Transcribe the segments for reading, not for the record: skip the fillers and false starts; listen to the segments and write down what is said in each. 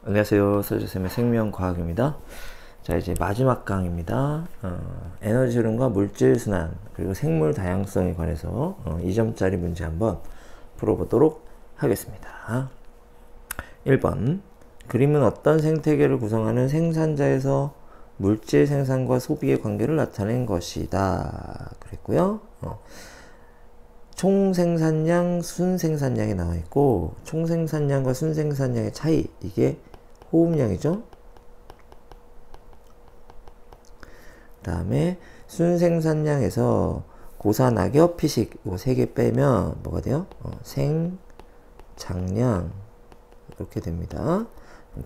안녕하세요. 서주쌤의 생명과학입니다. 자, 이제 마지막 강의입니다. 에너지 흐름과 물질 순환 그리고 생물 다양성에 관해서 2점짜리 문제 한번 풀어보도록 하겠습니다. 1번 그림은 어떤 생태계를 구성하는 생산자에서 물질 생산과 소비의 관계를 나타낸 것이다 그랬고요. 총생산량, 순생산량이 나와 있고 총생산량과 순생산량의 차이, 이게 호흡량이죠. 그 다음에 순생산량에서 고사, 낙엽, 피식 이거 3개 빼면 뭐가 돼요? 생장량 이렇게 됩니다.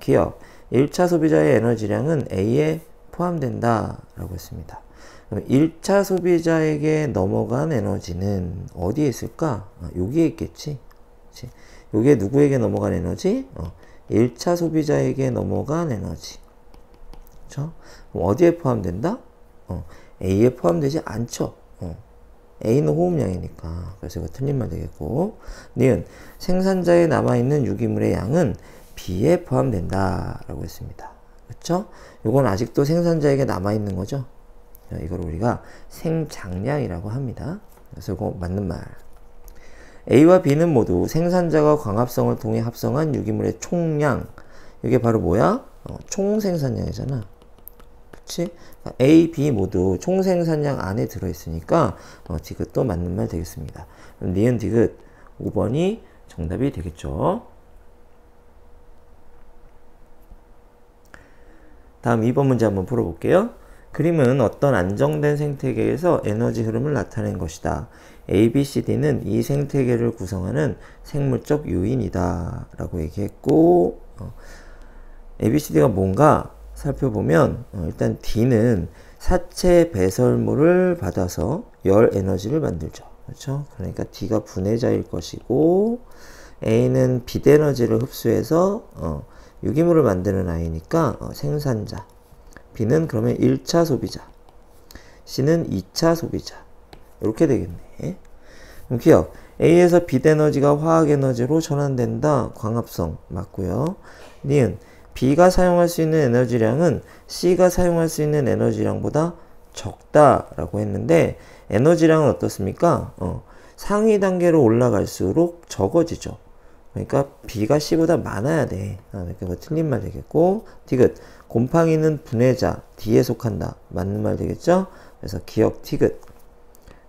기억, 1차 소비자의 에너지량은 A에 포함된다 라고 했습니다. 그럼 1차 소비자에게 넘어간 에너지는 어디에 있을까? 여기에 있겠지. 그치? 여기에 누구에게 넘어간 에너지? 1차 소비자에게 넘어간 에너지. 그쵸? 그럼 어디에 포함된다? A에 포함되지 않죠. A는 호흡량이니까. 그래서 이거 틀린 말 되겠고. 니은, 생산자에 남아있는 유기물의 양은 B에 포함된다 라고 했습니다. 그쵸? 이건 아직도 생산자에게 남아있는 거죠. 이걸 우리가 생장량이라고 합니다. 그래서 이거 맞는 말. A와 B는 모두 생산자가 광합성을 통해 합성한 유기물의 총량. 이게 바로 뭐야? 총생산량이잖아. 그치? A, B 모두 총생산량 안에 들어있으니까 디귿도 맞는 말 되겠습니다. 그럼 니은 디귿 5번이 정답이 되겠죠. 다음 2번 문제 한번 풀어볼게요. 그림은 어떤 안정된 생태계에서 에너지 흐름을 나타낸 것이다. A, B, C, D는 이 생태계를 구성하는 생물적 요인이다 라고 얘기했고, A, B, C, D가 뭔가 살펴보면 일단 D는 사체 배설물을 받아서 열 에너지를 만들죠. 그렇죠? 그러니까 D가 분해자일 것이고, A는 빛 에너지를 흡수해서 유기물을 만드는 아이니까 생산자. B는 그러면 1차 소비자, C는 2차 소비자. 이렇게 되겠네. 그럼 기억, A에서 빛 에너지가 화학 에너지로 전환된다. 광합성 맞고요. 니은, B가 사용할 수 있는 에너지량은 C가 사용할 수 있는 에너지량보다 적다라고 했는데 에너지량은 어떻습니까? 상위 단계로 올라갈수록 적어지죠. 그러니까 B가 C보다 많아야 돼. 그러니까 틀린 말 되겠고, 디귿, 곰팡이는 분해자, D에 속한다. 맞는 말 되겠죠? 그래서 기억 디귿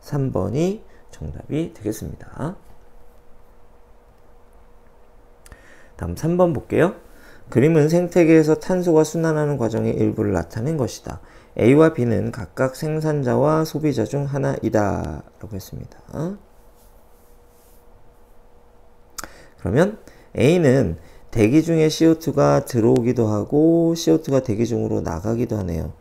3번이 정답이 되겠습니다. 다음 3번 볼게요. 그림은 생태계에서 탄소가 순환하는 과정의 일부를 나타낸 것이다. A와 B는 각각 생산자와 소비자 중 하나이다 라고 했습니다. 그러면 A는 대기 중에 CO2가 들어오기도 하고 CO2가 대기 중으로 나가기도 하네요.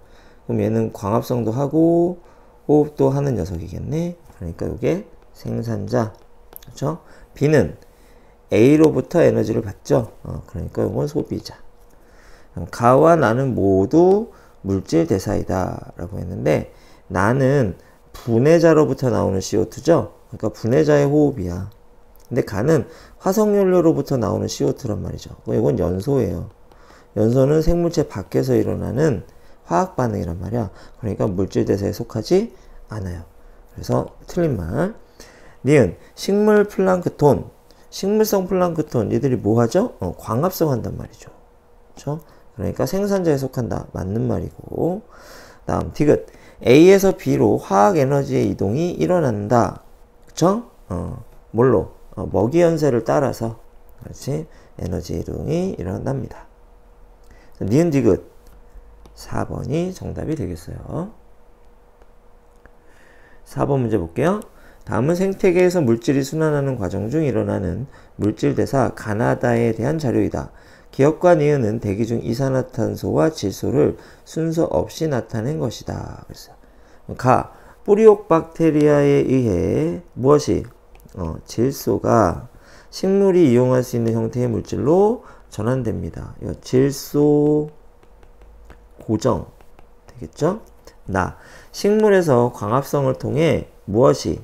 그럼 얘는 광합성도 하고 호흡도 하는 녀석이겠네. 그러니까 이게 생산자. 그렇죠? B는 A로부터 에너지를 받죠. 그러니까 이건 소비자. 가와 나는 모두 물질 대사이다 라고 했는데 나는 분해자로부터 나오는 CO2죠. 그러니까 분해자의 호흡이야. 근데 가는 화석연료로부터 나오는 CO2란 말이죠. 이건 연소예요. 연소는 생물체 밖에서 일어나는 화학 반응이란 말이야. 그러니까 물질 대사에 속하지 않아요. 그래서 틀린 말. 니은, 식물 플랑크톤, 식물성 플랑크톤, 얘들이 뭐 하죠? 광합성 한단 말이죠. 그렇죠? 그러니까 생산자에 속한다. 맞는 말이고. 다음 디귿, A에서 B로 화학 에너지의 이동이 일어난다. 그쵸? 뭘로? 먹이 연쇄를 따라서, 그렇지? 에너지 이동이 일어난답니다. 니은 디귿 4번이 정답이 되겠어요. 4번 문제 볼게요. 다음은 생태계에서 물질이 순환하는 과정 중 일어나는 물질 대사 가나다에 대한 자료이다. 기억과 니은은 대기 중 이산화탄소와 질소를 순서 없이 나타낸 것이다. 그래서 가, 뿌리옥 박테리아에 의해 무엇이? 질소가 식물이 이용할 수 있는 형태의 물질로 전환됩니다. 이거 질소 고정 되겠죠? 나, 식물에서 광합성을 통해 무엇이?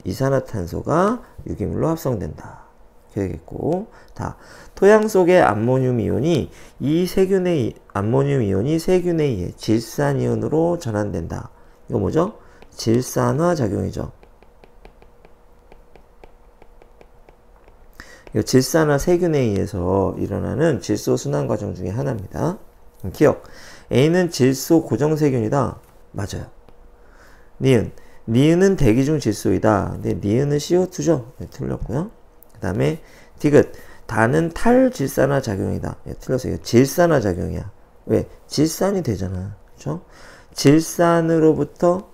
이산화탄소가 유기물로 합성된다. 이렇게 되겠고, 다 토양 속의 암모늄 이온이 이 세균의 암모늄 이온이 세균에 의해 질산이온으로 전환된다. 이거 뭐죠? 질산화 작용이죠. 이거 질산화 세균에 의해서 일어나는 질소 순환 과정 중에 하나입니다. 기억. A는 질소 고정 세균이다. 맞아요. 니은은 대기 중 질소이다. 근데 니은은 CO2죠. 네, 틀렸고요. 그 다음에 디귿. 다는 탈질산화 작용이다. 네, 틀렸어요. 질산화 작용이야. 왜? 질산이 되잖아. 그렇죠? 질산으로부터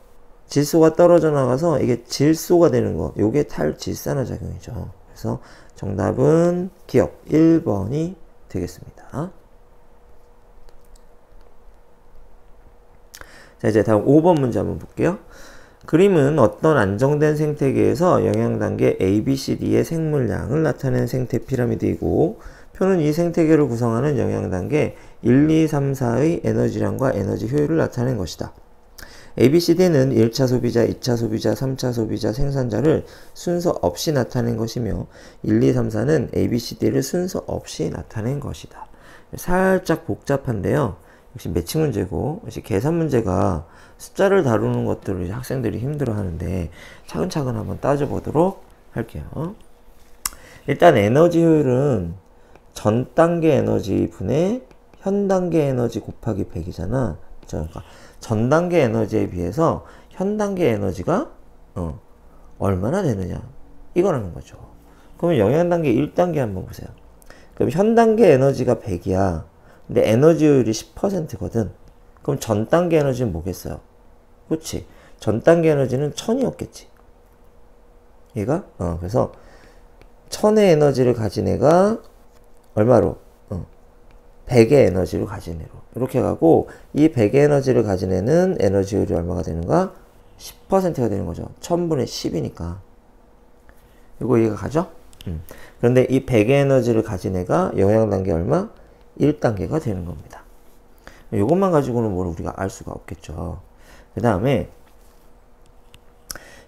질소가 떨어져 나가서 이게 질소가 되는 거. 요게 탈질산화 작용이죠. 그래서 정답은 기억 1번이 되겠습니다. 자, 이제 다음 5번 문제 한번 볼게요. 그림은 어떤 안정된 생태계에서 영양단계 A, B, C, D의 생물량을 나타내는 생태 피라미드이고, 표는 이 생태계를 구성하는 영양단계 1, 2, 3, 4의 에너지량과 에너지 효율을 나타낸 것이다. A, B, C, D는 1차 소비자, 2차 소비자, 3차 소비자, 생산자를 순서 없이 나타낸 것이며 1, 2, 3, 4는 A, B, C, D를 순서 없이 나타낸 것이다. 살짝 복잡한데요. 역시 매칭 문제고, 역시 계산 문제가 숫자를 다루는 것들을 학생들이 힘들어 하는데 차근차근 한번 따져보도록 할게요. 일단 에너지 효율은 전 단계 에너지 분의 현 단계 에너지 곱하기 100이잖아. 그러니까 전 단계 에너지에 비해서 현 단계 에너지가 얼마나 되느냐, 이거라는 거죠. 그러면 영양 단계 1단계 한번 보세요. 그럼 현 단계 에너지가 100이야. 근데 에너지 효율이 10%거든. 그럼 전 단계 에너지는 뭐겠어요? 그치? 전 단계 에너지는 1000이었겠지. 얘가? 그래서 1000의 에너지를 가진 애가 얼마로? 100의 에너지를 가진 애로. 이렇게 가고, 이 100의 에너지를 가진 애는 에너지 효율이 얼마가 되는가? 10%가 되는 거죠. 1000분의 10이니까. 이거 이해가 가죠? 그런데 이 100의 에너지를 가진 애가 영양 단계 얼마? 1단계가 되는 겁니다. 이것만 가지고는 뭘 우리가 알 수가 없겠죠. 그 다음에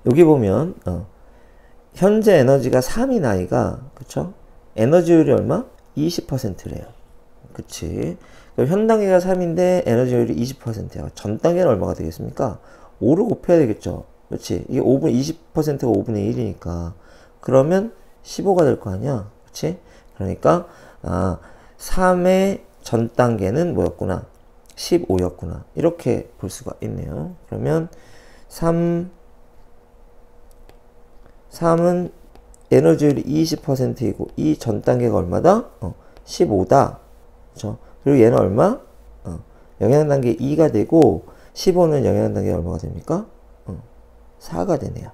여기 보면 현재 에너지가 3인 아이가, 그쵸? 에너지율이 얼마? 20%래요. 그치? 그럼 현 단계가 3인데 에너지율이 20%야. 전 단계는 얼마가 되겠습니까? 5를 곱해야 되겠죠. 그치? 이게 20%가 5분의 1이니까. 그러면 15가 될 거 아니야. 그치? 그러니까 3의 전 단계는 뭐였구나? 15였구나. 이렇게 볼 수가 있네요. 그러면 3은 에너지율이 20%이고 이 전 단계가 얼마다? 15다. 그렇죠? 그리고 얘는 얼마? 영양 단계 2가 되고 15는 영양 단계 얼마가 됩니까? 4가 되네요.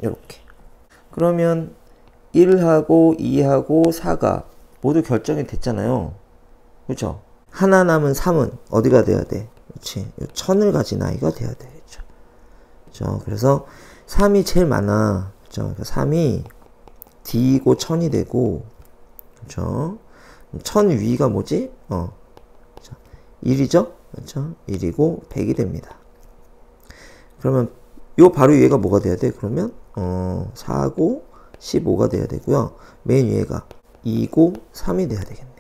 이렇게. 그러면 1하고 2하고 4가 모두 결정이 됐잖아요. 그렇죠? 하나 남은 3은 어디가 돼야 돼? 그렇지. 1000을 가진 아이가 돼야 돼. 그렇죠? 그래서 3이 제일 많아. 그렇죠? 그러니까 3이 D이고 1000이 되고, 그렇죠? 1000 위가 뭐지? 그렇죠? 1이죠? 그렇죠? 1이고 100이 됩니다. 그러면 요 바로 위에가 뭐가 돼야 돼? 그러면 4고 15가 돼야 되고요. 맨 위에가 2고 3이 돼야 되겠네요.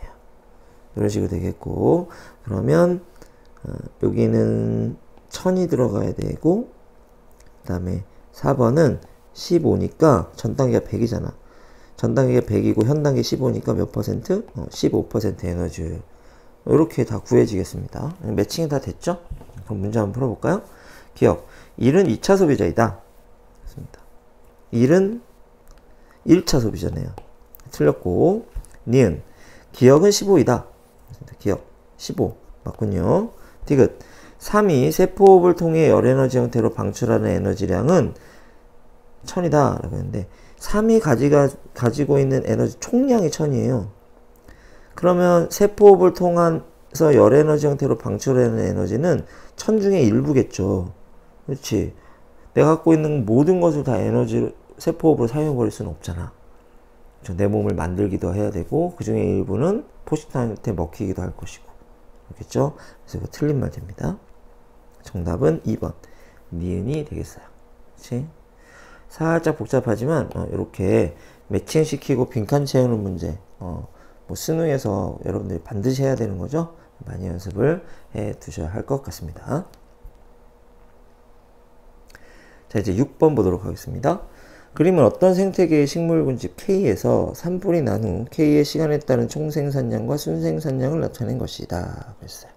이런 식으로 되겠고, 그러면 여기는 1000이 들어가야 되고, 그 다음에 4번은 15니까 전 단계가 100이잖아. 전 단계가 100이고 현 단계 15니까 몇 퍼센트? 15% 에너지. 이렇게 다 구해지겠습니다. 매칭이 다 됐죠? 그럼 문제 한번 풀어볼까요? 기억. 1은 2차 소비자이다. 맞습니다. 1은 1차 소비자네요. 틀렸고, 니은. 기억은 15이다. 기억 15 맞군요. 디귿. 3이 세포호흡을 통해 열에너지 형태로 방출하는 에너지량은 1000이다 라고 했는데 3이 가지고 있는 에너지 총량이 1000이에요. 그러면 세포호흡을 통해서 열에너지 형태로 방출하는 에너지는 1000 중에 일부겠죠. 그렇지? 내가 갖고 있는 모든 것을 다 에너지로 세포호흡으로 사용해버릴 수는 없잖아. 내 몸을 만들기도 해야 되고 그 중에 일부는 포식자한테 먹히기도 할 것이고, 그렇겠죠? 그래서 이거 틀린 말 됩니다. 정답은 2번 니은이 되겠어요. 그렇지? 살짝 복잡하지만 이렇게 매칭시키고 빈칸 채우는 문제, 뭐 수능에서 여러분들이 반드시 해야 되는 거죠. 많이 연습을 해 두셔야 할 것 같습니다. 자, 이제 6번 보도록 하겠습니다. 그림은 어떤 생태계의 식물군집 K에서 산불이 난 후 K의 시간에 따른 총생산량과 순생산량을 나타낸 것이다. 그랬어요.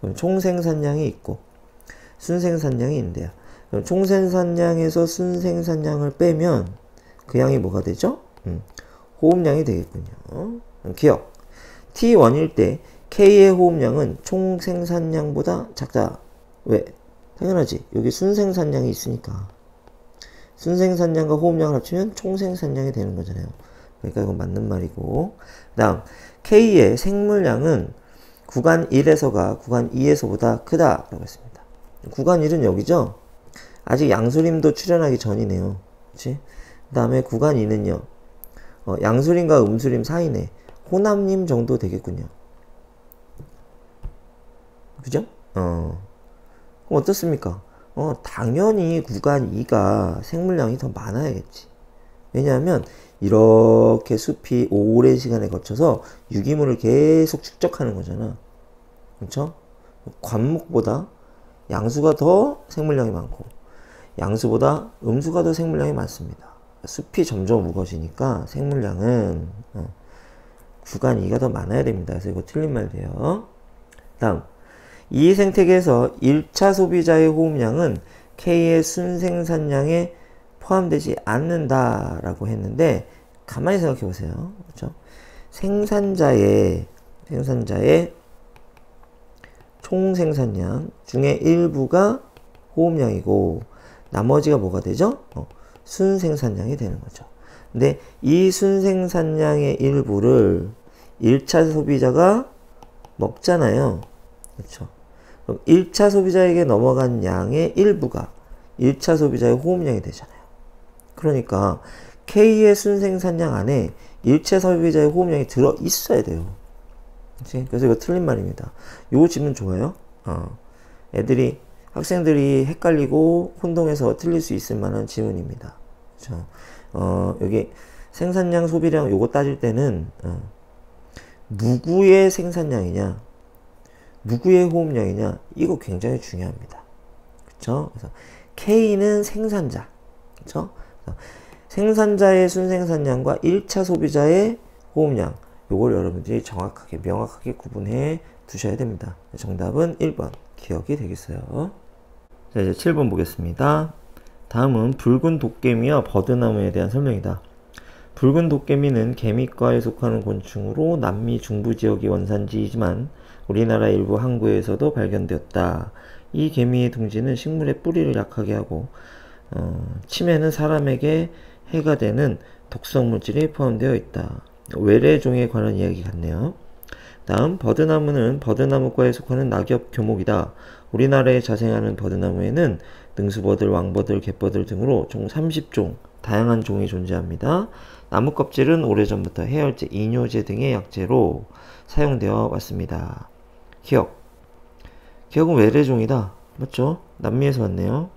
그럼 총생산량이 있고 순생산량이 있는데요. 그럼 총생산량에서 순생산량을 빼면 그 양이 뭐가 되죠? 호흡량이 되겠군요. 기억. T1일 때 K의 호흡량은 총생산량보다 작다. 왜? 당연하지. 여기 순생산량이 있으니까. 순생산량과 호흡량을 합치면 총생산량이 되는 거잖아요. 그러니까 이건 맞는 말이고. 그 다음, K의 생물량은 구간 1에서가 구간 2에서보다 크다. 라고 했습니다. 구간 1은 여기죠? 아직 양수림도 출현하기 전이네요. 그치? 그 다음에 구간 2는요. 양수림과 음수림 사이네. 호남림 정도 되겠군요. 그죠? 그럼 어떻습니까? 당연히 구간 2가 생물량이 더 많아야겠지. 왜냐하면 이렇게 숲이 오랜 시간에 거쳐서 유기물을 계속 축적하는 거잖아. 그렇죠? 관목보다 양수가 더 생물량이 많고 양수보다 음수가 더 생물량이 많습니다. 숲이 점점 무거워지니까 생물량은 구간 2가 더 많아야 됩니다. 그래서 이거 틀린 말이에요. 다음, 이 생태계에서 1차 소비자의 호흡량은 K의 순생산량에 포함되지 않는다라고 했는데 가만히 생각해 보세요. 그렇죠? 생산자의 총생산량 중에 일부가 호흡량이고 나머지가 뭐가 되죠? 순생산량이 되는 거죠. 근데 이 순생산량의 일부를 1차 소비자가 먹잖아요. 그렇죠? 그럼 1차 소비자에게 넘어간 양의 일부가 1차 소비자의 호흡량이 되잖아요. 그러니까 K의 순생산량 안에 1차 소비자의 호흡량이 들어 있어야 돼요. 그치? 그래서 이거 틀린 말입니다. 요 질문 좋아요. 학생들이 헷갈리고 혼동해서 틀릴 수 있을 만한 질문입니다. 그쵸? 여기 생산량, 소비량 요거 따질 때는 누구의 생산량이냐, 누구의 호흡량이냐, 이거 굉장히 중요합니다. 그쵸? 그래서 K는 생산자. 그쵸? 생산자의 순생산량과 1차 소비자의 호흡량, 요걸 여러분들이 정확하게, 명확하게 구분해 두셔야 됩니다. 정답은 1번. 기억이 되겠어요. 자, 이제 7번 보겠습니다. 다음은 붉은 도깨미와 버드나무에 대한 설명이다. 붉은 도깨미는 개미과에 속하는 곤충으로 남미 중부 지역이 원산지이지만 우리나라 일부 항구에서도 발견되었다. 이 개미의 둥지는 식물의 뿌리를 약하게 하고 치매는 사람에게 해가 되는 독성 물질이 포함되어 있다. 외래종에 관한 이야기 같네요. 다음, 버드나무는 버드나무과에 속하는 낙엽 교목이다. 우리나라에 자생하는 버드나무에는 능수버들, 왕버들, 갯버들 등으로 총 30종, 다양한 종이 존재합니다. 나무 껍질은 오래전부터 해열제, 이뇨제 등의 약재로 사용되어 왔습니다. 기억은 외래종이다. 맞죠? 남미에서 왔네요.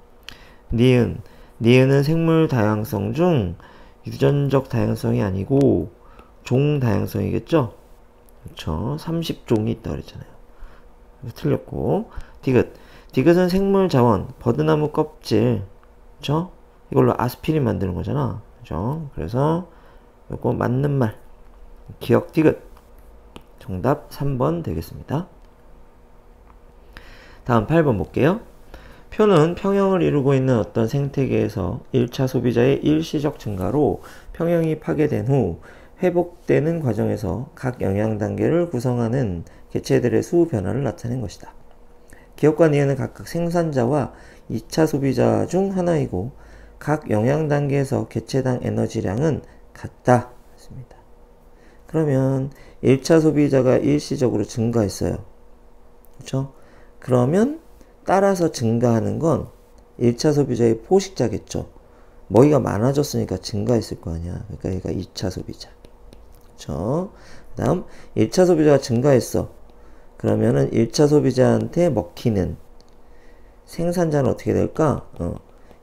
니은은 생물 다양성 중 유전적 다양성이 아니고 종 다양성이겠죠? 그렇죠. 30종이 있다고 그랬잖아요. 틀렸고. 디귿은 생물 자원, 버드나무 껍질. 그렇죠? 이걸로 아스피린 만드는 거잖아. 그렇죠? 그래서 요거 맞는 말. 기억 디귿. 정답 3번 되겠습니다. 다음 8번 볼게요. 표는 평형을 이루고 있는 어떤 생태계에서 1차 소비자의 일시적 증가로 평형이 파괴된 후 회복되는 과정에서 각 영양 단계를 구성하는 개체들의 수 변화를 나타낸 것이다. 기억과 니은은 각각 생산자와 2차 소비자 중 하나이고 각 영양 단계에서 개체당 에너지량은 같다. 그러면 1차 소비자가 일시적으로 증가했어요. 그렇죠? 그러면 따라서 증가하는 건 1차 소비자의 포식자겠죠. 먹이가 많아졌으니까 증가했을 거 아니야. 그러니까 얘가 2차 소비자. 그렇죠? 그 다음 1차 소비자가 증가했어. 그러면은 1차 소비자한테 먹히는 생산자는 어떻게 될까?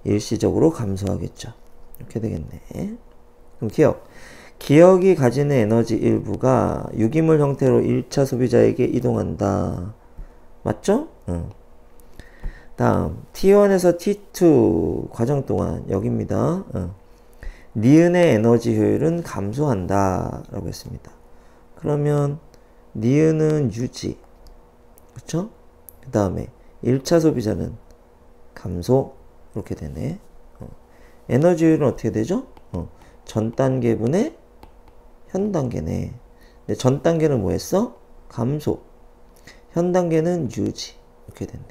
일시적으로 감소하겠죠. 이렇게 되겠네. 그럼 기억. 기억이 가지는 에너지 일부가 유기물 형태로 1차 소비자에게 이동한다. 맞죠? 응. 다음 T1에서 T2 과정 동안 여기입니다. 니은의 에너지 효율은 감소한다 라고 했습니다. 그러면 니은은 유지, 그쵸? 그 다음에 1차 소비자는 감소, 이렇게 되네. 에너지 효율은 어떻게 되죠? 전 단계분의 현 단계네. 근데 전 단계는 뭐 했어? 감소. 현 단계는 유지. 이렇게 됐네.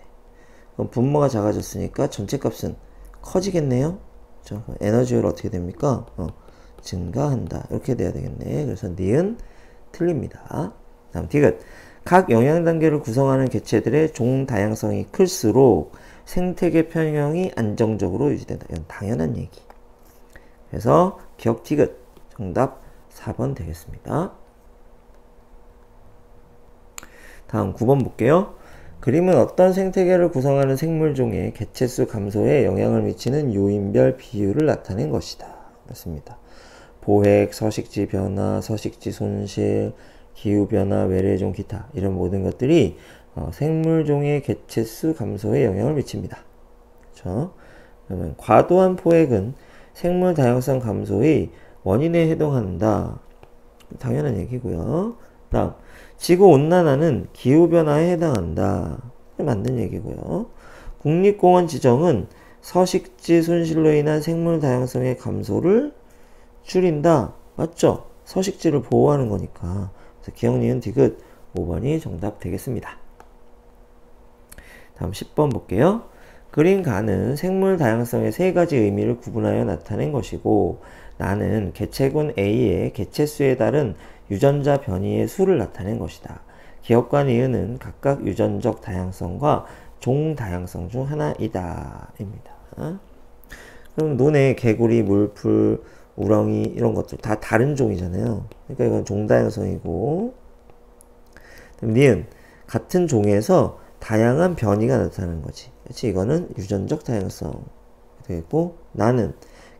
그럼 분모가 작아졌으니까 전체 값은 커지겠네요. 그렇죠? 에너지 효율 어떻게 됩니까? 증가한다. 이렇게 돼야 되겠네. 그래서 니은 틀립니다. 다음 디귿. 각 영양 단계를 구성하는 개체들의 종 다양성이 클수록 생태계 평형이 안정적으로 유지된다. 이건 당연한 얘기. 그래서 기억 디귿. 정답 4번 되겠습니다. 다음 9번 볼게요. 그림은 어떤 생태계를 구성하는 생물종의 개체수 감소에 영향을 미치는 요인별 비율을 나타낸 것이다. 맞습니다. 보획, 서식지 변화, 서식지 손실, 기후변화, 외래종, 기타 이런 모든 것들이 생물종의 개체수 감소에 영향을 미칩니다. 그렇죠? 그러면 과도한 포획은 생물 다양성 감소의 원인에 해당한다. 당연한 얘기고요. 다음 지구온난화는 기후변화에 해당한다. 맞는 얘기고요. 국립공원 지정은 서식지 손실로 인한 생물 다양성의 감소를 줄인다. 맞죠? 서식지를 보호하는 거니까. 그래서 기억, 니은, 디귿 5번이 정답 되겠습니다. 다음 10번 볼게요. 그린 가는 생물 다양성의 세 가지 의미를 구분하여 나타낸 것이고 나는 개체군 A의 개체수에 따른 유전자 변이의 수를 나타낸 것이다. 기억과 니은은 각각 유전적 다양성과 종 다양성 중 하나이다. 입니다. 그럼 논의 개구리, 물풀, 우렁이 이런 것들 다 다른 종이잖아요. 그러니까 이건 종 다양성이고 니은 같은 종에서 다양한 변이가 나타나는 거지. 그렇지? 이거는 유전적 다양성 되고 나는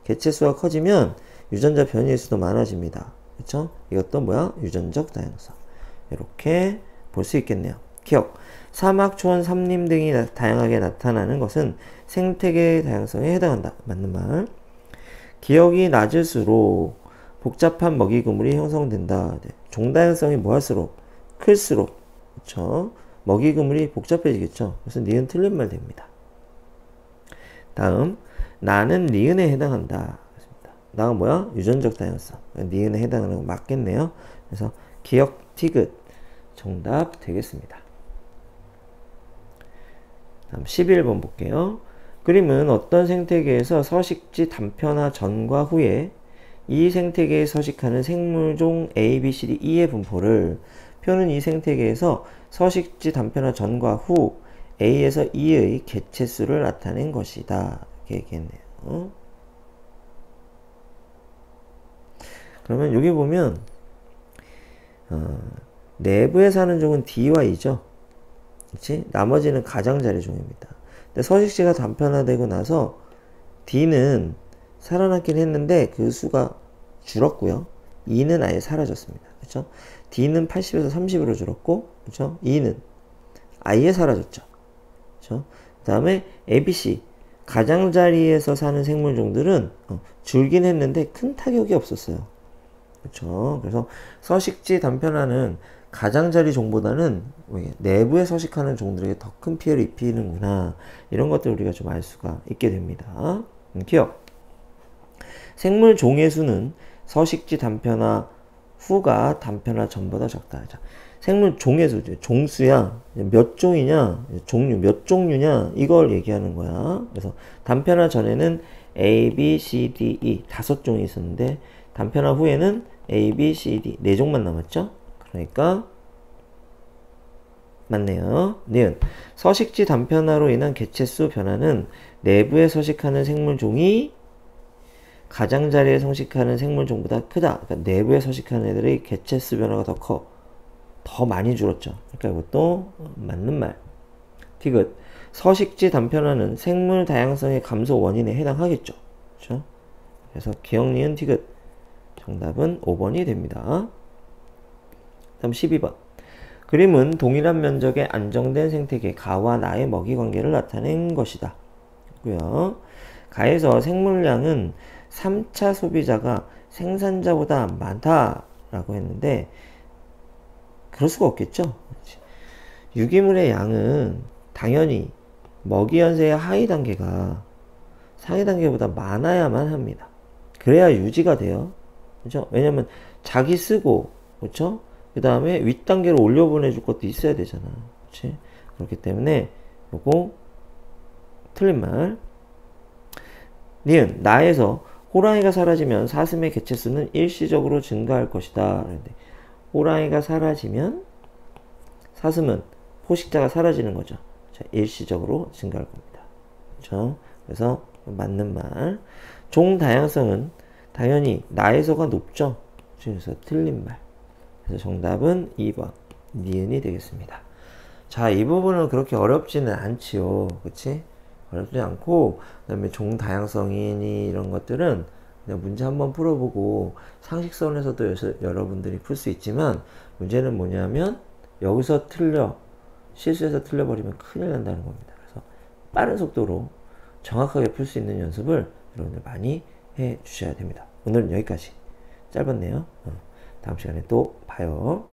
개체수가 커지면 유전자 변이의 수도 많아집니다. 그렇죠? 이것도 뭐야? 유전적 다양성. 이렇게 볼 수 있겠네요. 기억. 사막, 초원, 산림 등이 다양하게 나타나는 것은 생태계의 다양성에 해당한다. 맞는 말. 기억이 낮을수록 복잡한 먹이 그물이 형성된다. 종 다양성이 뭐 할수록? 클수록. 그렇죠? 먹이 그물이 복잡해지겠죠. 그래서 니은 틀린 말 됩니다. 다음 나는 니은에 해당한다. 나가 뭐야? 유전적 다양성. 니은에 해당하는 거 맞겠네요. 그래서 기억 디귿 정답 되겠습니다. 다음 11번 볼게요. 그림은 어떤 생태계에서 서식지 단편화 전과 후에 이 생태계에 서식하는 생물종 A, B, C, D, E의 분포를 표는 이 생태계에서 서식지 단편화 전과 후 A에서 E의 개체수를 나타낸 것이다. 이렇게 얘기했네요. 그러면 여기 보면 내부에 사는 종은 D와 E죠. 그치? 나머지는 가장자리 종입니다. 근데 서식지가 단편화되고 나서 D는 살아남긴 했는데 그 수가 줄었고요. E는 아예 사라졌습니다. 그쵸? D는 80에서 30으로 줄었고, 그쵸? E는 아예 사라졌죠. 그쵸? 그 다음에 ABC 가장자리에서 사는 생물종들은 줄긴 했는데 큰 타격이 없었어요. 그렇죠. 그래서 서식지 단편화는 가장자리 종보다는 내부에 서식하는 종들에게 더 큰 피해를 입히는구나. 이런 것들 우리가 좀 알 수가 있게 됩니다. 기억. 생물 종의 수는 서식지 단편화 후가 단편화 전보다 적다. 자, 생물 종의 수, 종수야. 몇 종이냐, 종류, 몇 종류냐, 이걸 얘기하는 거야. 그래서 단편화 전에는 A, B, C, D, E 5종이 있었는데 단편화 후에는 A, B, C, D 4종만 남았죠? 그러니까 맞네요. 니은 서식지 단편화로 인한 개체수 변화는 내부에 서식하는 생물종이 가장자리에 서식하는 생물종보다 크다. 그러니까 내부에 서식하는 애들의 개체수 변화가 더 커. 더 많이 줄었죠. 그러니까 이것도 맞는 말. 디귿 서식지 단편화는 생물 다양성의 감소 원인에 해당하겠죠. 그렇죠? 그래서 기억, 니은, 디귿 정답은 5번이 됩니다. 다음 12번. 그림은 동일한 면적의 안정된 생태계 가와 나의 먹이 관계를 나타낸 것이다. 고요. 가에서 생물량은 3차 소비자가 생산자보다 많다라고 했는데 그럴 수가 없겠죠. 유기물의 양은 당연히 먹이 연세의 하위 단계가 상위 단계보다 많아야만 합니다. 그래야 유지가 돼요. 그렇죠? 왜냐면 자기 쓰고 그렇죠? 그 다음에 윗단계로 올려보내줄 것도 있어야 되잖아. 그렇지? 그렇기 때문에 요거 틀린 말. 니은 나에서 호랑이가 사라지면 사슴의 개체수는 일시적으로 증가할 것이다. 그런데 호랑이가 사라지면 사슴은 포식자가 사라지는 거죠. 자, 일시적으로 증가할 겁니다. 그렇죠? 그래서 맞는 말. 종 다양성은 당연히 나에서가 높죠. 그래서 틀린 말. 그래서 정답은 2번 니은이 되겠습니다. 자, 이 부분은 그렇게 어렵지는 않지요. 그치? 어렵지 않고 그 다음에 종 다양성이니 이런 것들은 그냥 문제 한번 풀어보고 상식선에서도 여러분들이 풀 수 있지만 문제는 뭐냐면 여기서 실수해서 틀려버리면 큰일 난다는 겁니다. 그래서 빠른 속도로 정확하게 풀 수 있는 연습을 여러분들 많이 해 주셔야 됩니다. 오늘은 여기까지. 짧았네요. 다음 시간에 또 봐요.